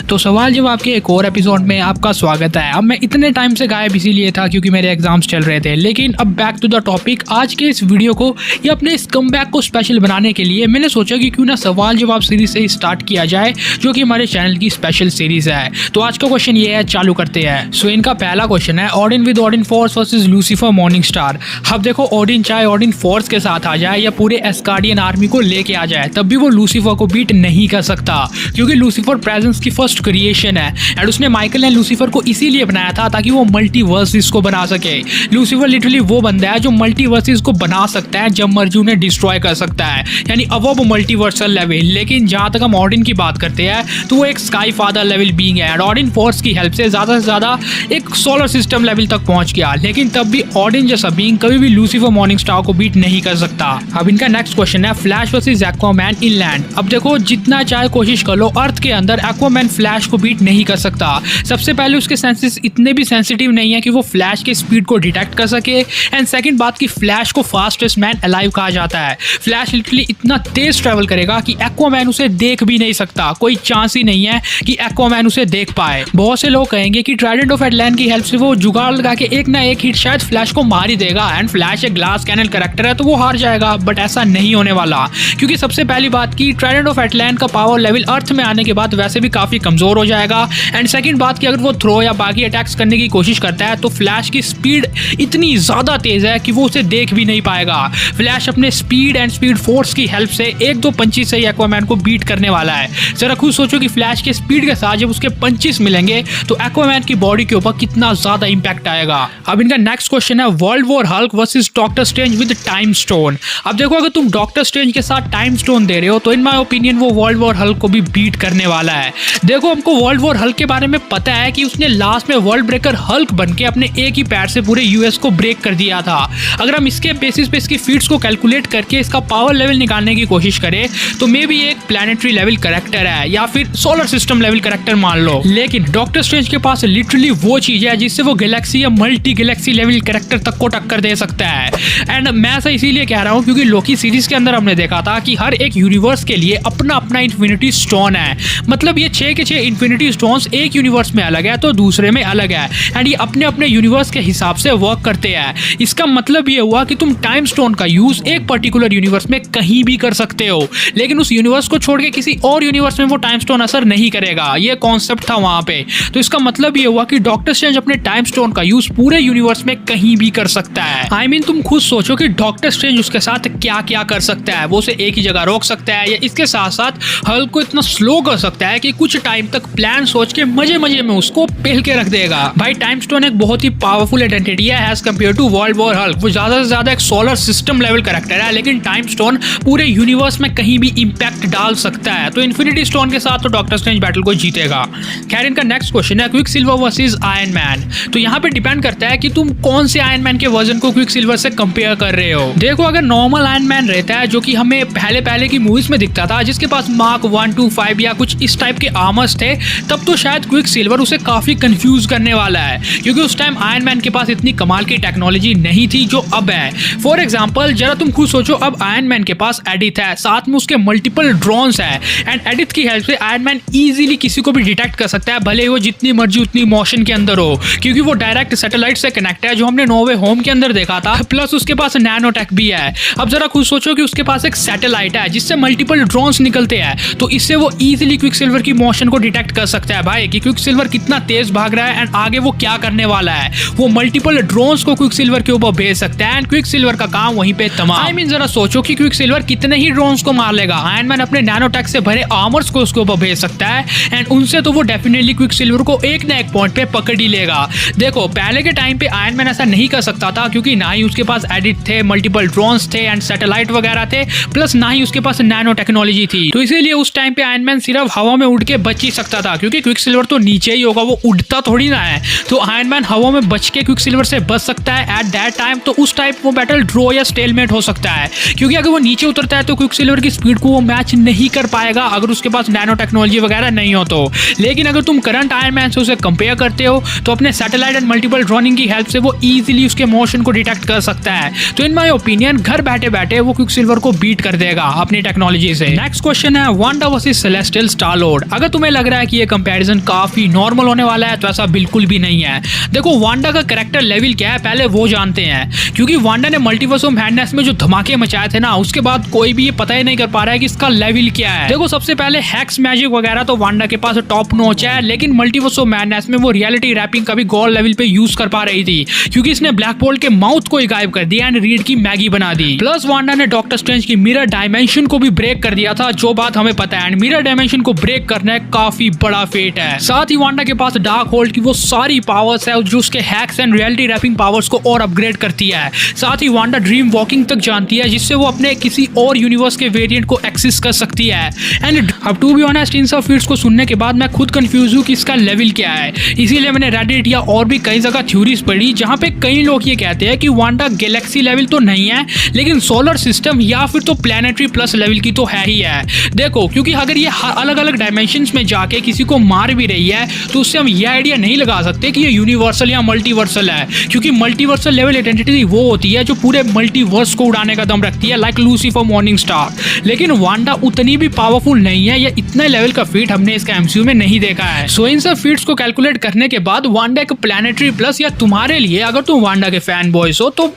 तो सवाल जवाब के एक और एपिसोड में आपका स्वागत है। अब मैं इतने टाइम से गायब इसीलिए था क्योंकि मेरे एग्जाम्स चल रहे थे, लेकिन अब बैक टू द टॉपिक। आज के इस वीडियो को या अपने इस कमबैक को स्पेशल बनाने के लिए मैंने सोचा कि क्यों ना सवाल जवाब सीरीज से स्टार्ट किया जाए, जो कि हमारे चैनल की स्पेशल सीरीज है। तो आज का क्वेश्चन ये है, चालू करते हैं। सो इनका पहला क्वेश्चन है, Odin with Odin force versus Lucifer morning star. अब देखो, ओडिन चाहे ओडिन फोर्स के साथ आ जाए या पूरे एस्कार्डियन आर्मी को लेके आ जाए, तब भी वो लूसीफर को बीट नहीं कर सकता, क्योंकि लूसीफर प्रेजेंस की फर्स्ट क्रिएशन है एंड उसने माइकल एंड लूसीफर को इसीलिए बनाया था ताकि वो मल्टीवर्सेस को बना सके। लूसीफर लिटरली वो बंदा है जो मल्टीवर्सेस को बना सकता है, जब मर्जी उन्हें डिस्ट्रॉय कर सकता है, यानी अबव मल्टीवर्सल लेवल। लेकिन जहां तक हम ओडिन की बात करते हैं तो वो एक स्काई फादर लेवल बीइंग है एंड ओडिन फोर्स की हेल्प से ज्यादा से ज्यादा एक सोलर सिस्टम लेवल तक पहुंच गया। लेकिन तब भी ओडिन जैसा बीइंग कभी भी लूसीफर मॉर्निंग स्टार को बीट नहीं कर सकता। अब इनका नेक्स्ट क्वेश्चन है, फ्लैश वर्सेस एक्वामैन इन लैंड। अब देखो, जितना चाहे कोशिश कर लो, अर्थ के अंदर एक्वामैन फ्लैश को बीट नहीं कर सकता। सबसे पहले उसके सेंसेस इतने भी सेंसिटिव नहीं है कि वो फ्लैश के स्पीड को डिटेक्ट कर सके, एंड सेकंड बात कि फ्लैश को फास्टेस्ट मैन अलाइव कहा जाता है। फ्लैश लिटरली इतना तेज ट्रेवल करेगा कि एक्वामैन उसे देख भी नहीं सकता। कोई चांस ही नहीं है कि एक्वामैन उसे देख पाए। बहुत से लोग कहेंगे कि ट्राइडेंट ऑफ एटलांटिस की हेल्प से वो जुगाड़ लगा के एक ना एक हिट शायद फ्लैश को मार ही देगा, एंड फ्लैश एक ग्लास कैनल कैरेक्टर है तो वो हार जाएगा, बट ऐसा नहीं होने वाला। क्योंकि सबसे पहली बात कि ट्राइडेंट ऑफ एटलांटिस का पावर लेवल अर्थ में आने के बाद वैसे भी काफी कमजोर हो जाएगा, एंड सेकंड बात कि अगर वो थ्रो या बाकी अटैक्स करने की कोशिश करता है तो फ्लैश की स्पीड इतनी ज्यादा तेज है कि वो उसे देख भी नहीं पाएगा। फ्लैश अपने स्पीड एंड स्पीड फोर्स की हेल्प से एक दो पंचेस से ही एक्वामैन को बीट करने वाला है। जरा खुद सोचो कि फ्लैश के स्पीड के साथ जब उसके पंचेस मिलेंगे तो एक्वामैन की बॉडी के ऊपर कितना ज्यादा इंपैक्ट आएगा। अब इनका नेक्स्ट क्वेश्चन है, world war Hulk versus doctor strange with time stone. अब देखो, अगर तुम डॉक्टर स्ट्रेंज के साथ टाइम स्टोन दे रहे हो तो इन माय ओपिनियन वो वर्ल्ड वॉर हल्क को भी बीट करने वाला है। देखो, हमको वर्ल्ड वॉर हल्क के बारे में पता है कि उसने लास्ट में वर्ल्ड ब्रेकर हल्क बनके अपने एक ही पैर से पूरे यूएस को ब्रेक कर दिया था। अगर हम इसके बेसिस पे इसकी फीट्स को कैलकुलेट करके इसका पावर लेवल निकालने की कोशिश करें तो मे भी एक प्लैनेटरी लेवल कैरेक्टर है या फिर सोलर सिस्टम लेवल कैरेक्टर मान लो। लेकिन डॉक्टर स्ट्रेंज के पास लिटरली वो चीज है जिससे वो गैलेक्सी या मल्टी गैलेक्सी लेवल कैरेक्टर तक को टक्कर दे सकता है। एंड मैं ऐसा इसीलिए कह रहा हूँ क्योंकि लोकी सीरीज के अंदर हमने देखा था कि हर एक यूनिवर्स के लिए अपना अपना इन्फिनिटी स्टोन है। मतलब ये 6 के 6 इन्फिनिटी स्टोन्स एक यूनिवर्स में अलग है तो दूसरे में अलग है, एंड ये अपने अपने यूनिवर्स के हिसाब से वर्क करते हैं। इसका मतलब ये हुआ कि तुम टाइम स्टोन का यूज एक पर्टिकुलर यूनिवर्स में कहीं भी कर सकते हो, लेकिन उस यूनिवर्स को छोड़ के किसी और यूनिवर्स में वो टाइम स्टोन असर नहीं करेगा। ये कॉन्सेप्ट था वहां पे। तो इसका मतलब ये हुआ कि डॉक्टर स्ट्रेंज अपने टाइम स्टोन का यूज पूरे यूनिवर्स में कहीं भी कर सकता है। आई मीन तुम खुद सोचो कि डॉक्टर स्ट्रेंज उसके साथ क्या क्या कर सकता है। वो उसे एक ही जगह रोक सकता है या इसके साथ साथ हल्क को इतना स्लो कर सकता है कि कुछ टाइम तक प्लान सोच के मजे मजे में उसको पहल के रख देगा। भाई, टाइम स्टोन एक बहुत ही पावरफुल आइडेंटिटी है as compared to world war Hulk. वो ज्यादा से ज्यादा एक सोलर सिस्टम लेवल कैरेक्टर है, लेकिन टाइम स्टोन पूरे यूनिवर्स में कहीं भी इंपैक्ट डाल सकता है। तो इन्फिनिटी स्टोन के साथ तो डॉक्टर स्ट्रेंज बैटल को जीतेगा। खैर, इनका नेक्स्ट क्वेश्चन है, क्विकसिल्वर वर्सेस आयरन मैन। तो यहाँ पे डिपेंड करता है कि तुम कौन से आयरन मैन के वर्जन को क्विकसिल्वर से कंपेयर कर रहे हो। देखो, अगर नॉर्मल आयरन मैन रहता है जो कि हमें पहले की मूवीज में दिखता था, जिसके पास मार्क 1 2 5 या कुछ इस टाइप के आर्मर्स थे, तब तो शायद क्विकसिल्वर उसे काफी कंफ्यूज करने वाला है, क्योंकि उस टाइम आयरन मैन के पास इतनी कमाल की टेक्नोलॉजी नहीं थी जो अब है। फॉर एग्जांपल, जरा तुम खुद सोचो, अब आयरन मैन के पास एडिथ है, साथ में उसके मल्टीपल ड्रोन्स है, एंड एडिथ की हेल्प से आयरन मैन इजीली किसी को भी डिटेक्ट कर सकता है, भले ही वो जितनी मर्जी उतनी मोशन के अंदर हो, क्योंकि वो डायरेक्ट सैटेलाइट से कनेक्ट है, जो हमने नो वे होम के अंदर देखा था। प्लस उसके पास नैनो टेक भी है। अब जरा खुद सोचो कि उसके पास एक सैटेलाइट है जिससे मल्टीपल ड्रोन्स निकलते हैं, तो इससे वो इजीली क्विकसिल्वर की मोशन को डिटेक्ट कर सकता है भाई, कि क्विकसिल्वर कितना तेज भाग रहा है एंड आगे वो क्या करने वाला है। वो मल्टीपल ड्रोन्स को क्विकसिल्वर के ऊपर भेज सकता है एंड क्विकसिल्वर का काम वहीं पे तमाम। आई मीन जरा सोचो कि क्विकसिल्वर कितने ही ड्रोन्स को मार लेगा। आयरन मैन अपने नैनो टेक से भरे आर्मर्स को उसके ऊपर भेज सकता है, एंड उनसे तो वो डेफिनेटली क्विकसिल्वर को एक ना एक पॉइंट पे पकड़ ही लेगा। देखो, पहले के टाइम पे आयरन मैन ऐसा नहीं कर सकता था, क्योंकि ना ही उसके पास एडिट थे, मल्टीपल ड्रोन्स थे एंड सैटेलाइट वगैरह थे, प्लस ना ही उसके पास नैनो टेक्नोलॉजी थी। तो इसीलिए उस टाइम पे आयरन मैन सिर्फ हवा में उड़ के बच ही सकता था, क्योंकि क्विकसिल्वर तो नीचे ही होगा, वो उड़ता थोड़ी ना है। तो आयरन मैन हवा में बच के क्विकसिल्वर से बच सकता है एट दैट टाइम। तो उस टाइप वो बैटल ड्रॉ या स्टेलमेट हो सकता है, क्योंकि अगर वो नीचे उतरता है तो क्विकसिल्वर की स्पीड को वो मैच नहीं कर पाएगा अगर उसके पास नैनो टेक्नोलॉजी वगैरह नहीं हो तो। लेकिन अगर तुम करंट आयरन मैन से उसे कंपेयर करते हो तो अपने सैटेलाइट एंड मल्टीपल ड्रोनिंग की हेल्प से वो इजीली उसके मोशन को डिटेक्ट कर सकता है। तो इन माय ओपिनियन घर बैठे बैठे वो क्विकसिल्वर को बीट कर देगा अपनी टेक्नोलॉजी से। नेक्स्ट क्वेश्चन है, Wanda versus celestial star Lord. अगर तुम्हें तुम्हें लग रहा है कि ये कंपैरिजन काफी नॉर्मल होने वाला है, तो ऐसा बिल्कुल भी नहीं है। देखो वांडा का कैरेक्टर लेवल क्या है पहले वो जानते हैं, क्योंकि वांडा ने मल्टीवर्स ऑफ मैडनेस में जो धमाके मचाए थे ना, उसके बाद कोई भी ये पता ही नहीं कर पा रहा है कि इसका लेवल क्या है। देखो सबसे पहले हैक्स मैजिक वगैरह तो वांडा के पास टॉप नॉच है, लेकिन मल्टीवर्स ऑफ मैडनेस में वो रियलिटी रैपिंग का भी गोल्ड लेवल पे यूज कर पा रही थी, क्योंकि इसने ब्लैक बोल्ट के माउथ को ही गायब कर दिया एंड रीड की मैगी बना दी। प्लस वांडा ने डॉक्टर स्ट्रेंज की मिरर डायमेंशन को भी ब्रेक कर दिया था, जो बात हमें पता है, एंड मिरर डायमेंशन को ब्रेक करना है काफी बड़ा फेट है। साथ ही वांडा के पास डार्क होल्ड की वो सारी पावर्स है जो उसके hex and reality warping powers को और अपग्रेड करती है। साथ ही वांडा ड्रीम वॉकिंग तक जानती है, जिससे वो अपने किसी और यूनिवर्स के वेरिएंट को एक्सेस कर सकती है। एंड अब टू बी ऑनेस्ट इन सब फीड्स को सुनने के बाद मैं खुद कंफ्यूज हूँ कि इसका लेवल क्या है, इसीलिए मैंने रेडिट या और भी कई जगह थ्योरीज पढ़ी, जहाँ पे कई लोग ये कहते हैं कि वांडा गैलेक्सी लेवल तो नहीं है, लेकिन सोलर सिस्टम या फिर तो प्लैनेटरी प्लस लेवल की तो है ही है। देखो क्योंकि अगर ये अलग अलग डायमेंशंस में जाके किसी को मार भी रही है, तो उससे हम ये आइडिया नहीं लगा सकते कि ये यूनिवर्सल या मल्टीवर्सल है, क्योंकि मल्टीवर्सल लेवल आइडेंटिटी वो होती है जो पूरे मल्टीवर्स को उड़ाने का दम रखती है, लाइक लूसीफर मॉर्निंग स्टार। लेकिन वांडा उतनी भी पावरफुल नहीं है, या इतने लेवल का फीट हमने इसका एमसीयू में नहीं देखा है। सो इन सब फीट्स को कैलकुलेट करने के बाद वांडा एक प्लैनेटरी प्लस, या तुम्हारे लिए अगर तुम वांडा के फैन बॉयज हो तो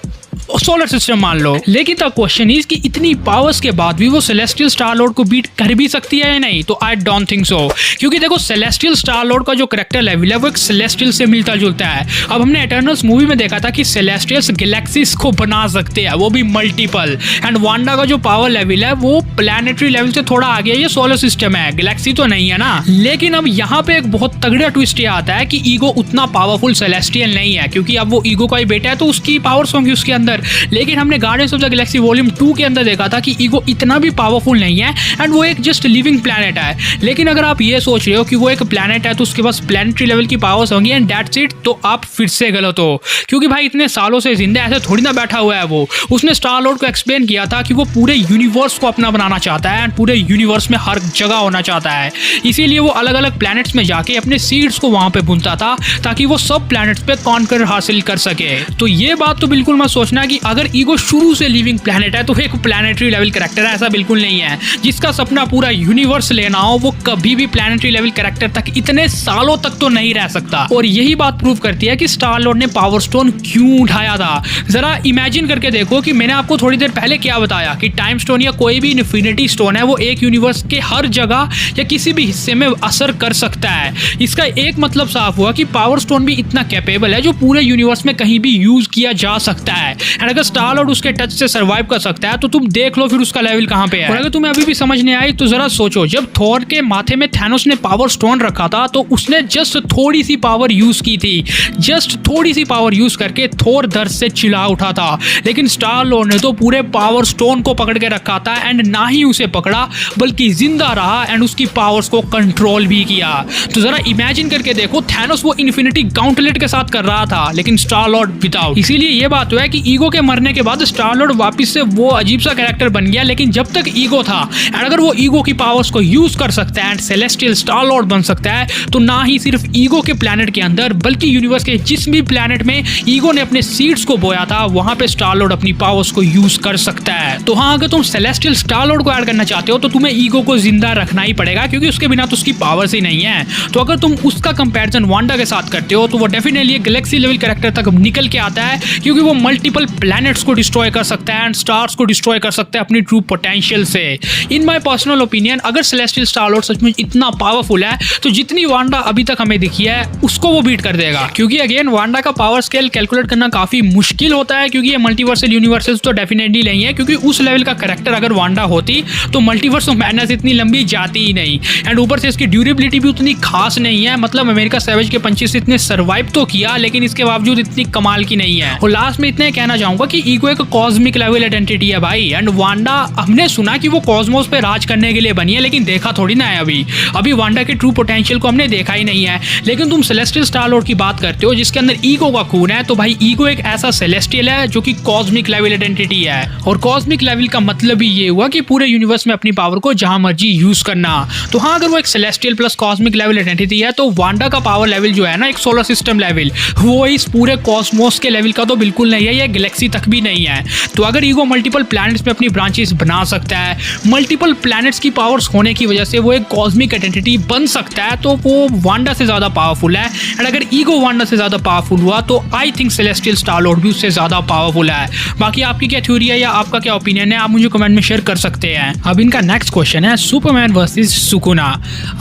सोलर सिस्टम मान लो। लेकिन द क्वेश्चन इज कि इतनी पावर्स के बाद भी वो सेलेस्टियल स्टार लॉर्ड को बीट कर भी सकती है या नहीं, तो आई डोंट थिंक सो, क्योंकि देखो सेलेस्टियल स्टार लॉर्ड का जो कैरेक्टर लेवल है वो एक सेलेस्टियल से मिलता जुलता है। अब हमने इटर्नल्स मूवी में देखा था कि सेलेस्टियल्स गैलेक्सीज को बना सकते हैं, वो भी मल्टीपल, एंड वांडा का जो पावर लेवल है वो प्लैनेटरी लेवल से थोड़ा आगे है, ये सोलर सिस्टम है, गैलेक्सी तो नहीं है ना। लेकिन अब यहाँ पे एक बहुत तगड़ा ट्विस्ट ये आता है कि ईगो उतना पावरफुल सेलेस्टियल नहीं है, क्योंकि अब वो ईगो का ही बेटा है तो उसकी पावर्स होंगी उसके अंदर। लेकिन हमने guardians of the Galaxy volume 2 के अंदर देखा था कि ईगो इतना भी पावरफुल नहीं है, एंड वो एक जस्ट लिविंग प्लैनेट है। लेकिन अगर आप ये सोच रहे हो कि वो एक प्लैनेट है तो उसके पास प्लैनेटरी लेवल की पावर्स होंगी एंड दैट्स इट, तो आप फिर से गलत हो, क्योंकि भाई इतने सालों से जिंदा ऐसे थोड़ी ना बैठा हुआ है वो। उसने स्टार लॉर्ड को एक्सप्लेन किया था कि वो पूरे यूनिवर्स को अपना बनाना चाहता है एंड पूरे यूनिवर्स में हर जगह होना चाहता है, इसीलिए वो अलग अलग प्लैनेट्स में जाके अपने सीड्स को वहां पे बुनता था ताकि वो सब प्लैनेट्स पे कॉन्कर हासिल कर सके। तो ये बात तो बिल्कुल मत सोचना कि अगर ईगो शुरू से लिविंग प्लैनेट है तो एक प्लैनेटरी लेवल कैरेक्टर है, ऐसा बिल्कुल नहीं है। जिसका सपना पूरा यूनिवर्स लेना हो वो कभी भी प्लैनेटरी लेवल कैरेक्टर तक इतने सालों तक तो नहीं रह सकता। और यही बात प्रूव करती है कि स्टार लॉर्ड ने पावर स्टोन क्यों उठाया था। जरा इमेजिन करके देखो कि मैंने आपको थोड़ी देर पहले क्या बताया कि टाइम स्टोन या कोई भी इन्फिनिटी स्टोन है वो एक यूनिवर्स के हर जगह या किसी भी हिस्से में असर कर सकता है। इसका एक मतलब साफ हुआ कि पावर स्टोन भी इतना कैपेबल है जो पूरे यूनिवर्स में कहीं भी यूज किया जा सकता है, एंड अगर स्टार लॉर्ड उसके टच से सर्वाइव कर सकता है तो तुम देख लो फिर उसका लेवल कहां पे है। और अगर तुम्हें अभी भी समझ नहीं आई तो जरा सोचो, जब थॉर के माथे में थैनोस ने पावर स्टोन रखा था तो उसने जस्ट थोड़ी सी पावर यूज की थी, जस्ट थोड़ी सी पावर यूज करके थॉर दर्द से चिल्ला उठा था। लेकिन स्टार लॉर्ड ने तो पूरे पावर स्टोन को पकड़ के रखा था, एंड ना ही उसे पकड़ा बल्कि जिंदा रहा एंड उसकी पावर्स को कंट्रोल भी किया। तो जरा इमेजिन करके देखो, थैनोस वो इन्फिनिटी गाउंटलेट के साथ कर रहा था लेकिन स्टार लॉर्ड विदाउट। इसीलिए ये बात है कि ईगो के मरने के बाद स्टार लॉर्ड वापस से वो अजीब सा कैरेक्टर बन गया, लेकिन जब तक ईगो था एंड अगर वो ईगो की पावर्स को यूज कर सकता है एंड सेलेस्टियल स्टार लॉर्ड बन सकता है, तो ना ही सिर्फ ईगो के प्लैनेट के अंदर बल्कि यूनिवर्स के जिस भी प्लैनेट में ईगो ने अपने सीड्स को बोया था वहां पे स्टार लॉर्ड अपनी पावर्स को यूज कर सकता है। तो हाँ, अगर तुम सेलेस्टियल स्टार लॉर्ड को ऐड करना चाहते हो तो तुम्हें ईगो को जिंदा रखना ही पड़ेगा, क्योंकि उसके बिना तो उसकी पावर्स ही नहीं है। तो अगर तुम उसका कंपैरिजन वांडा के साथ करते हो तो वो डेफिनेटली गैलेक्सी लेवल कैरेक्टर तक निकल के आता है, क्योंकि वो मल्टीपल प्लैनेट्स को डिस्ट्रॉय कर सकता है एंड स्टार्स को डिस्ट्रॉय कर सकता है अपनी ट्रू पोटेंशियल से। इन माय पर्सनल ओपिनियन, अगर सेलेस्टियल स्टार लॉर्ड सच में इतना पावरफुल है तो जितनी वांडा अभी तक हमें दिखी है उसको वो बीट कर देगा, क्योंकि अगेन वांडा का पावर स्केल कैलकुलेट करना काफी मुश्किल होता है, क्योंकि ये मल्टीवर्सल यूनिवर्सेस तो डेफिनेटली नहीं है, क्योंकि उस लेवल का कैरेक्टर अगर वांडा होती तो मल्टीवर्स ऑफ मैडनेस इतनी लंबी जाती ही नहीं, एंड ऊपर से इसकी ड्यूरेबिलिटी भी उतनी खास नहीं है। मतलब अमेरिका सैवेज के पंचेस इतने सर्वाइव तो किया लेकिन इसके बावजूद इतनी कमाल की नहीं है। और लास्ट में इतने कहना चाहूंगा कि ईगो एक कॉस्मिक लेवल आइडेंटिटी है भाई, एंड वांडा हमने सुना कि वो कॉस्मोस पे राज करने के लिए बनी है, लेकिन देखा थोड़ी ना है अभी वांडा के ट्रू पोटेंशियल को हमने देखा ही नहीं है। लेकिन तुम सेलेस्टियल स्टार लॉर्ड की बात करते हो जिसके अंदर ईगो का खून है, तो भाई ईगो एक ऐसा सेलेस्टियल है जो कि कॉस्मिक लेवल आइडेंटिटी है, और कॉस्मिक लेवल का मतलब ही ये हुआ कि पूरे यूनिवर्स में अपनी पावर को जहां मर्जी यूज करना। तो हाँ, अगर वो एक celestial plus cosmic level identity है तो वांडा का पावर लेवल जो है ना, एक सोलर सिस्टम लेवल, वो इस पूरे कॉस्मोस के लेवल का तो बिल्कुल नहीं है, ये गैलेक्सी तक भी नहीं है। तो अगर ईगो मल्टीपल प्लैनेट्स में अपनी ब्रांचेस बना सकता है, मल्टीपल प्लैनेट्स की पावर्स होने की वजह से वो एक कॉस्मिक आइडेंटिटी बन सकता है, तो वो वांडा से ज़्यादा पावरफुल है। एंड अगर ईगो वांडा से ज़्यादा पावरफुल हुआ तो I think celestial star Lord भी उससे ज़्यादा पावरफुल है। बाकी आपकी क्या थ्योरी है या आपका क्या ओपिनियन है, आप मुझे कमेंट में शेयर कर सकते हैं। अब इनका नेक्स्ट क्वेश्चन है सुपरमैन वर्सेस सुकुना।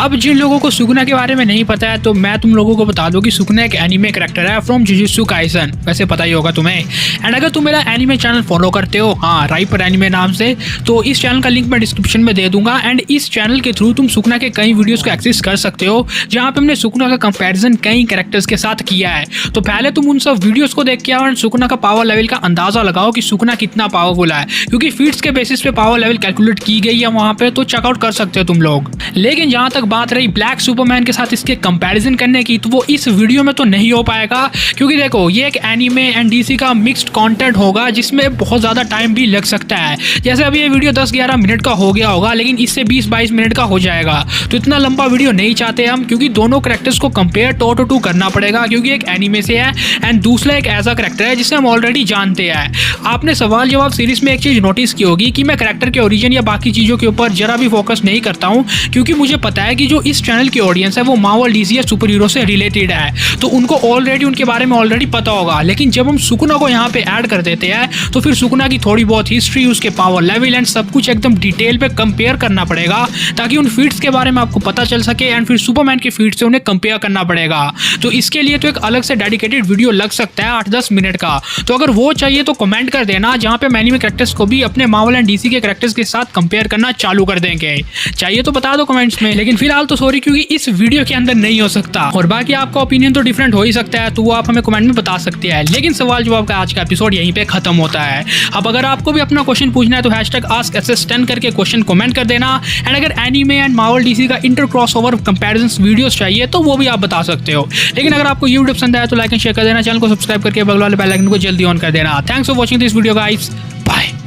अब जिन लोगों को सुकुना के बारे में नहीं पता है तो मैं तुम लोगों को बता दूं कि सुकुना एक एनीमे कैरेक्टर है फ्रॉम जुजुत्सु काइसन, वैसे पता ही होगा तुम्हें। एंड अगर तुम मेरा एनीमे चैनल फॉलो करते हो, हाँ राइपर एनीमे नाम से, तो इस चैनल का लिंक मैं डिस्क्रिप्शन में दे दूंगा। एंड इस चैनल के थ्रू तुम सुकुना के कई वीडियोस को एक्सेस कर सकते हो जहां पे हमने सुकुना का कंपैरिजन कई कैरेक्टर्स के साथ किया है। तो पहले तुम उन सब वीडियोस को देख के आओ एंड सुकुना का पावर लेवल का अंदाजा लगाओ कि सुकुना कितना पावरफुल है, क्योंकि फीट्स के बेसिस पे पावर लेवल कैलकुलेट की गई है वहां पे, तो चेकआउट कर सकते हो तुम लोग। लेकिन जहां तक बात रही ब्लैक सुपरमैन के साथ इसके कंपैरिजन करने की, तो वो इस वीडियो में तो नहीं हो पाएगा, क्योंकि देखो ये एक एनीमे एंड डीसी का मिक्स्ड कंटेंट होगा जिसमें बहुत ज़्यादा टाइम भी लग सकता है। जैसे अभी ये वीडियो 10-11 मिनट का हो गया होगा, लेकिन इससे 20-22 मिनट का हो जाएगा। तो इतना लंबा वीडियो नहीं चाहते हम, क्योंकि दोनों कैरेक्टर्स को कंपेयर टू टू करना पड़ेगा, क्योंकि एक एनीमे से है एंड दूसरा एक ऐसा कैरेक्टर है जिसे हम ऑलरेडी जानते हैं। आपने सवाल जवाब सीरीज में एक चीज़ नोटिस की होगी कि मैं कैरेक्टर के ओरिजिन या बाकी चीज़ों के ऊपर जरा भी फोकस नहीं करता हूँ, क्योंकि मुझे पता है कि जो इस चैनल की ऑडियंस है वो मार्वल, डीसी या सुपर हीरो से रिलेटेड है, तो उनको ऑलरेडी उनके बारे में ऑलरेडी पता होगा। लेकिन जब हम सुकुना को यहाँ पे ऐड कर देते हैं तो फिर सुकुना की थोड़ी बहुत हिस्ट्री, उसके पावर लेवल एंड सब कुछ एकदम डिटेल पे कंपेयर करना पड़ेगा, ताकि उन फीट्स के बारे में आपको पता चल सके एंड फिर सुपरमैन के फीट से उन्हें कंपेयर करना पड़ेगा। तो इसके लिए तो एक अलग से डेडिकेटेड वीडियो लग सकता है 8-10 मिनट का। तो अगर वो चाहिए तो कमेंट कर देना, जहाँ पे एनीमे कैरेक्टर्स को भी अपने मार्वल एंड डीसी के कैरेक्टर्स के साथ कंपेयर करना चालू कर देंगे। चाहिए तो बता दो कमेंट्स में, लेकिन फिलहाल तो सॉरी, क्योंकि इस वीडियो के अंदर नहीं हो सकता। और बाकी आपका ओपिनियन तो डिफरेंट हो ही सकता है, तो वो आप हमें कमेंट में बता सकते हैं। लेकिन सवाल जवाब का आज का एपिसोड यहीं पे खत्म होता है। अब अगर आपको भी अपना क्वेश्चन पूछना है तो #AskSS10 करके क्वेश्चन कमेंट कर देना। एंड अगर एनीमे एंड मार्वल डीसी का इंटर क्रॉसओवर कंपैरिजन वीडियोस चाहिए तो वो भी आप बता सकते हो। लेकिन अगर आपको ये वीडियो पसंद आया तो लाइक एंड शेयर कर देना, चैनल को सब्सक्राइब करके बगल वाले बेल आइकन को जल्दी ऑन कर देना। Thanks for watching this video guys, bye.